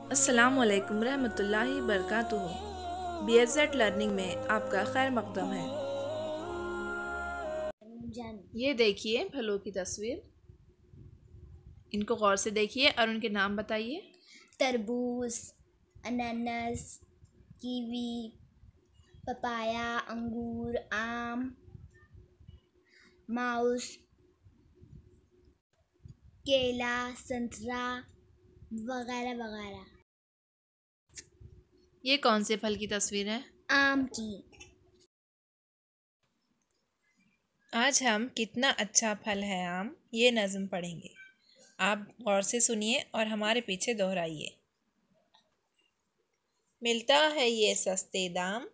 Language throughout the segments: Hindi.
अस्सलामुअलैकुम रहमतुल्लाहि बरकातुहू। BSZ लर्निंग में आपका खैर मकदम है। ये देखिए फलों की तस्वीर, इनको गौर से देखिए और उनके नाम बताइए। तरबूज, अनानास, कीवी, पपाया, अंगूर, आम, माउस, केला, संतरा वगैरह वगैरह। ये कौन से फल की तस्वीर है? आम की। आज हम कितना अच्छा फल है आम, ये नज़्म पढ़ेंगे। आप गौर से सुनिए और हमारे पीछे दोहराइए। मिलता है ये सस्ते दाम,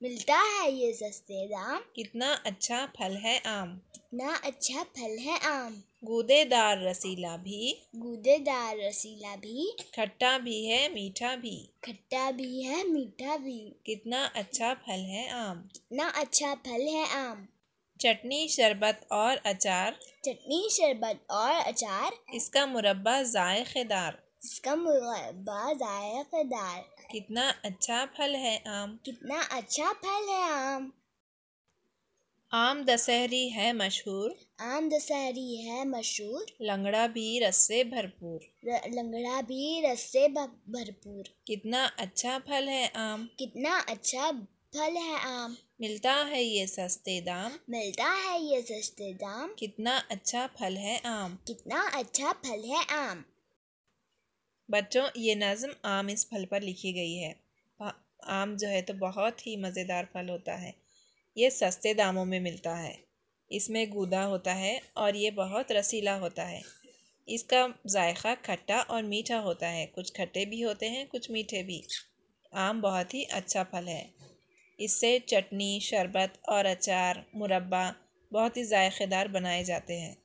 मिलता है ये सस्ते दाम, कितना अच्छा फल है आम। कितना अच्छा फल है आम। गूदेदार रसीला भी, गूदेदार रसीला भी, खट्टा भी है मीठा भी, खट्टा भी है मीठा भी, कितना अच्छा फल है आम। कितना अच्छा फल है आम। चटनी शरबत और अचार, चटनी शरबत और अचार, इसका मुरब्बा जायकेदार, इसका मुरब्बा जायकेदार, कितना अच्छा फल है आम। कितना अच्छा फल है आम। आम दशहरी है मशहूर, आम दशहरी है मशहूर, लंगड़ा भी रस से भरपूर, लंगड़ा भी रस से भरपूर, कितना अच्छा फल है आम। कितना अच्छा फल है आम। मिलता है ये सस्ते दाम, मिलता है ये सस्ते दाम, कितना अच्छा फल है आम। कितना अच्छा फल है आम। बच्चों, ये नज़्म आम इस फल पर लिखी गई है। आम जो है तो बहुत ही मज़ेदार फल होता है। ये सस्ते दामों में मिलता है, इसमें गूदा होता है और ये बहुत रसीला होता है। इसका जायका खट्टा और मीठा होता है, कुछ खट्टे भी होते हैं कुछ मीठे भी। आम बहुत ही अच्छा फल है। इससे चटनी, शरबत और अचार, मुरब्बा बहुत ही जायकेदार बनाए जाते हैं।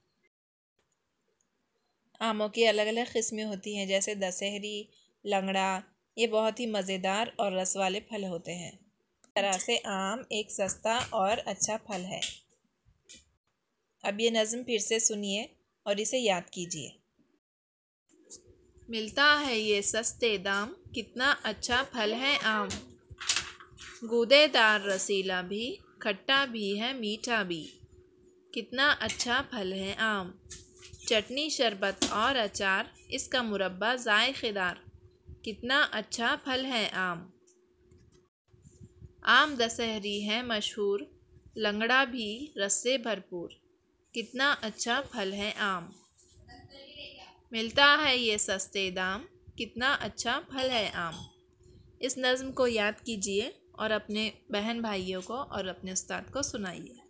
आमों की अलग अलग किस्में होती हैं, जैसे दशहरी, लंगड़ा। ये बहुत ही मज़ेदार और रस वाले फल होते हैं। इस तरह से आम एक सस्ता और अच्छा फल है। अब ये नज़्म फिर से सुनिए और इसे याद कीजिए। मिलता है ये सस्ते दाम, कितना अच्छा फल है आम। गूदेदार रसीला भी, खट्टा भी है मीठा भी, कितना अच्छा फल है आम। चटनी शरबत और अचार, इसका मुरब्बा जायकेदार, कितना अच्छा फल है आम। आम दशहरी है मशहूर, लंगड़ा भी रस से भरपूर, कितना अच्छा फल है आम। मिलता है ये सस्ते दाम, कितना अच्छा फल है आम। इस नज़्म को याद कीजिए और अपने बहन भाइयों को और अपने उस्ताद को सुनाइए।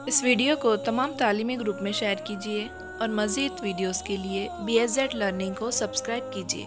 इस वीडियो को तमाम तालीमी ग्रुप में शेयर कीजिए और मज़ीद वीडियोस के लिए BSZ लर्निंग को सब्सक्राइब कीजिए।